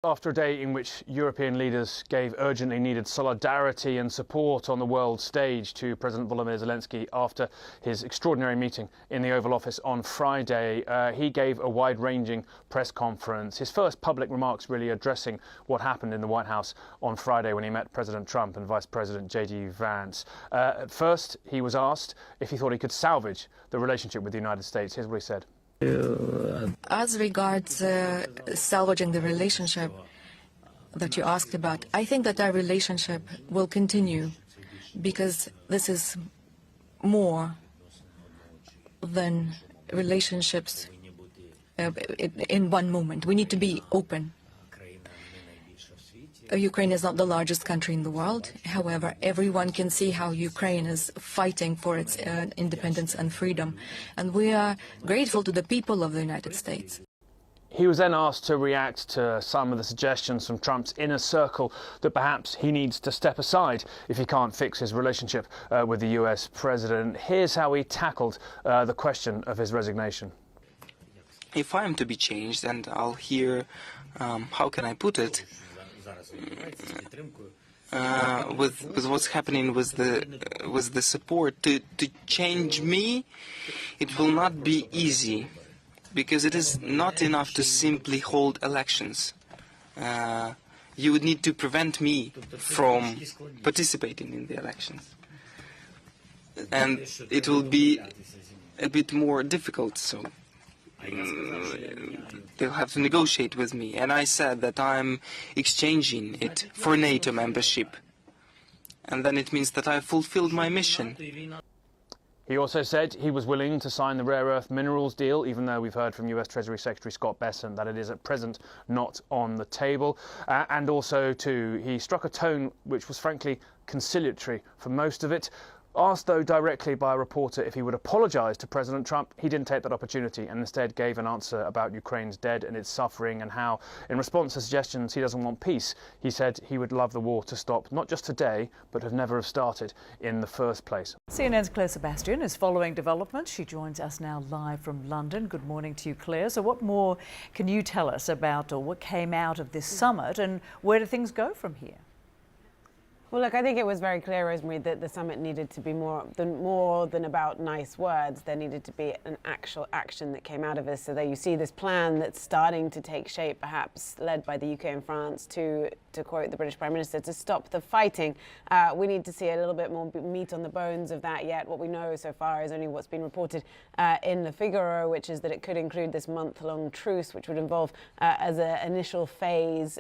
After a day in which European leaders gave urgently needed solidarity and support on the world stage to President Volodymyr Zelensky after his extraordinary meeting in the Oval Office on Friday, he gave a wide-ranging press conference. His first public remarks really addressing what happened in the White House on Friday when he met President Trump and Vice President Vance. At first, he was asked if he thought he could salvage the relationship with the United States. Here's what he said. As regards salvaging the relationship that you asked about, I think that our relationship will continue because this is more than relationships in one moment. We need to be open. Ukraine is not the largest country in the world. However, everyone can see how Ukraine is fighting for its independence and freedom. And we are grateful to the people of the United States. He was then asked to react to some of the suggestions from Trump's inner circle that perhaps he needs to step aside if he can't fix his relationship with the US president. Here's how he tackled the question of his resignation. If I am to be changed, and I'll hear, how can I put it, with what's happening with the support to change me, it will not be easy, because it is not enough to simply hold elections. You would need to prevent me from participating in the elections, and it will be a bit more difficult. So they'll have to negotiate with me, and I said that I'm exchanging it for NATO membership, and then it means that I fulfilled my mission. He also said he was willing to sign the rare earth minerals deal, even though we've heard from US Treasury Secretary Scott Bessent that it is at present not on the table. And also, too, he struck a tone which was frankly conciliatory for most of it. Asked, though, directly by a reporter if he would apologise to President Trump, he didn't take that opportunity and instead gave an answer about Ukraine's dead and its suffering and how, in response to suggestions he doesn't want peace, he said he would love the war to stop, not just today, but have never have started in the first place. CNN's Claire Sebastian is following developments. She joins us now live from London. Good morning to you, Claire. So what more can you tell us about or what came out of this summit, and where do things go from here? Well, look, I think it was very clear, Rosemary, that the summit needed to be more than about nice words. There needed to be an actual action that came out of this. So there you see this plan that's starting to take shape, perhaps led by the UK and France, to quote the British Prime Minister, to stop the fighting. We need to see a little bit more meat on the bones of that yet. What we know so far is only what's been reported in Le Figaro, which is that it could include this month-long truce, which would involve, as an initial phase,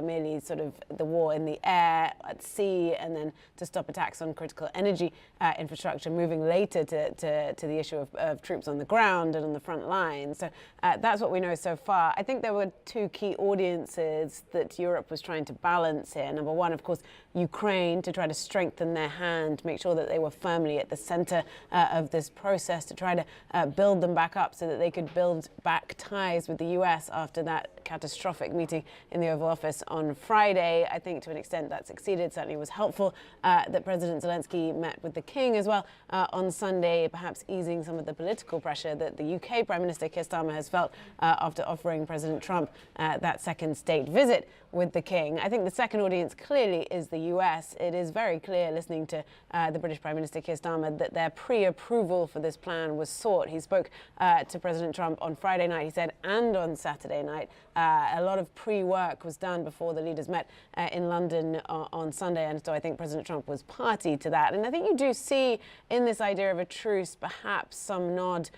merely sort of the war in the air, at sea, and then to stop attacks on critical energy infrastructure, moving later to the issue of troops on the ground and on the front line. So that's what we know so far. I think there were two key audiences that Europe was trying to balance here. Number one, of course, Ukraine, to try to strengthen their hand, make sure that they were firmly at the center of this process, to try to build them back up so that they could build back ties with the US after that catastrophic meeting in the Oval Office on Friday. I think to an extent that succeeded. Certainly was helpful that President Zelensky met with the King as well on Sunday, perhaps easing some of the political pressure that the UK Prime Minister Keir Starmer has felt after offering President Trump that second state visit with the King. I think the second audience clearly is the US. It is very clear, listening to the British Prime Minister Keir Starmer, that their pre-approval for this plan was sought. He spoke to President Trump on Friday night, he said, and on Saturday night. A lot of pre-work was done before the leaders met in London on Sunday, and so I think President Trump was party to that. And I think you do see in this idea of a truce perhaps some nod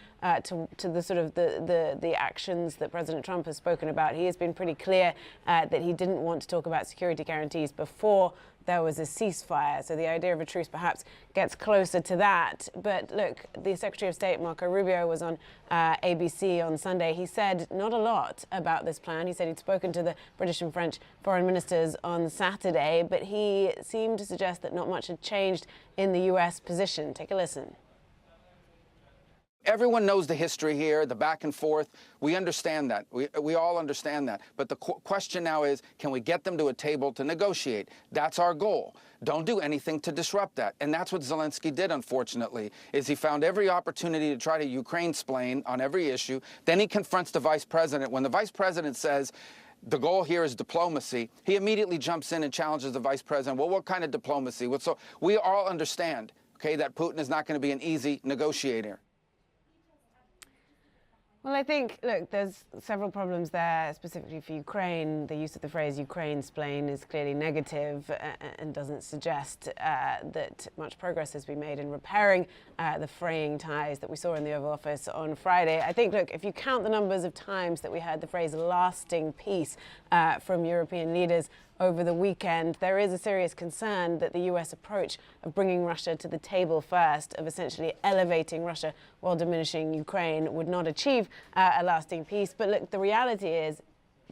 to the sort of the actions that President Trump has spoken about. He has been pretty clear that he didn't want to talk about security guarantees before there was a ceasefire. So the idea of a truce perhaps gets closer to that. But look, the Secretary of State, Marco Rubio, was on ABC on Sunday. He said not a lot about this plan. He said he'd spoken to the British and French foreign ministers on Saturday, but he seemed to suggest that not much had changed in the US position. Take a listen. Everyone knows the history here, the back and forth. We understand that. We all understand that. But the question now is, can we get them to a table to negotiate? That's our goal. Don't do anything to disrupt that. And that's what Zelensky did, unfortunately, is he found every opportunity to try to Ukraine-splain on every issue. Then he confronts the vice president. When the vice president says, the goal here is diplomacy, he immediately jumps in and challenges the vice president. Well, what kind of diplomacy? So we all understand, okay, that Putin is not going to be an easy negotiator. Well, I think, look, there's several problems there, specifically for Ukraine. The use of the phrase Ukraine-splain is clearly negative and doesn't suggest that much progress has been made in repairing the fraying ties that we saw in the Oval Office on Friday. I think, look, if you count the numbers of times that we heard the phrase lasting peace from European leaders over the weekend, there is a serious concern that the US approach of bringing Russia to the table first, of essentially elevating Russia while diminishing Ukraine, would not achieve a lasting peace. But look, the reality is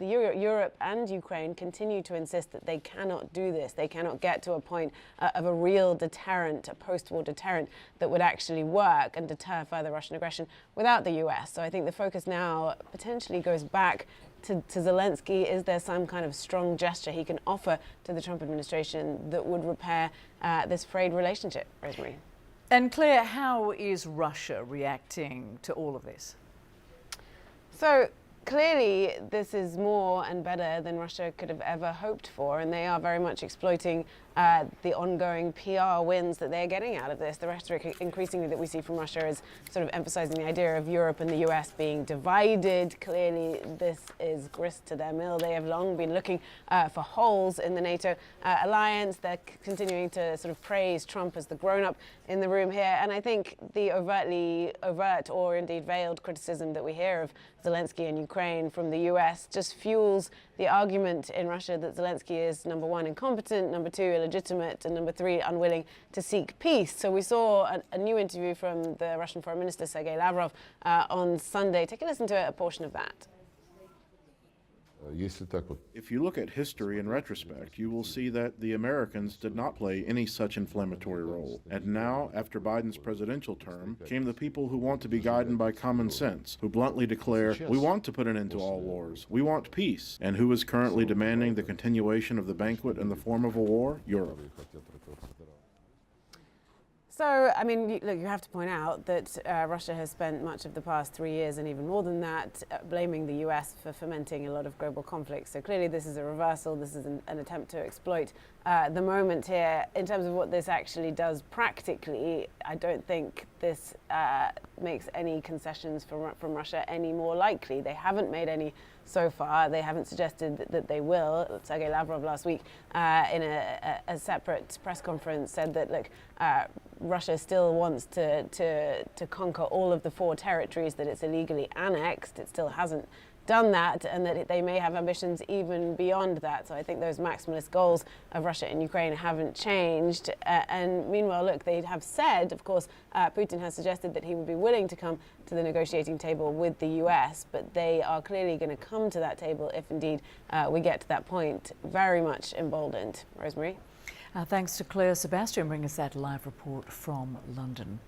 Europe and Ukraine continue to insist that they cannot do this. They cannot get to a point of a real deterrent, a post-war deterrent that would actually work and deter further Russian aggression without the US. So I think the focus now potentially goes back to Zelensky. Is there some kind of strong gesture he can offer to the Trump administration that would repair this frayed relationship, Rosemary? And Claire, how is Russia reacting to all of this? So clearly, this is more and better than Russia could have ever hoped for, and they are very much exploiting the ongoing PR wins that they're getting out of this. The rhetoric increasingly that we see from Russia is sort of emphasizing the idea of Europe and the US being divided. Clearly, this is grist to their mill. They have long been looking for holes in the NATO alliance. They're continuing to sort of praise Trump as the grown-up in the room here. And I think the overt or indeed veiled criticism that we hear of Zelensky and Ukraine from the US just fuels the argument in Russia that Zelensky is, number one, incompetent, number two, illegitimate, and number three, unwilling to seek peace. So we saw a new interview from the Russian Foreign Minister, Sergei Lavrov, on Sunday. Take a listen to a portion of that. If you look at history in retrospect, you will see that the Americans did not play any such inflammatory role. And now, after Biden's presidential term, came the people who want to be guided by common sense, who bluntly declare, we want to put an end to all wars, we want peace. And who is currently demanding the continuation of the banquet in the form of a war? Europe. So, I mean, look, you have to point out that Russia has spent much of the past 3 years, and even more than that, blaming the US for fomenting a lot of global conflicts. So clearly this is a reversal. This is an attempt to exploit the moment here. In terms of what this actually does practically, I don't think this makes any concessions from Russia any more likely. They haven't made any so far. They haven't suggested that they will. Sergei Lavrov last week in a separate press conference said that, look, Russia still wants to conquer all of the 4 territories that it's illegally annexed. It still hasn't done that, and that they may have ambitions even beyond that. So I think those maximalist goals of Russia and Ukraine haven't changed. And meanwhile, look, they have said, of course, Putin has suggested that he would be willing to come to the negotiating table with the US, but they are clearly going to come to that table if indeed we get to that point, very much emboldened. Rosemary? Thanks to Claire Sebastian bringing us that live report from London.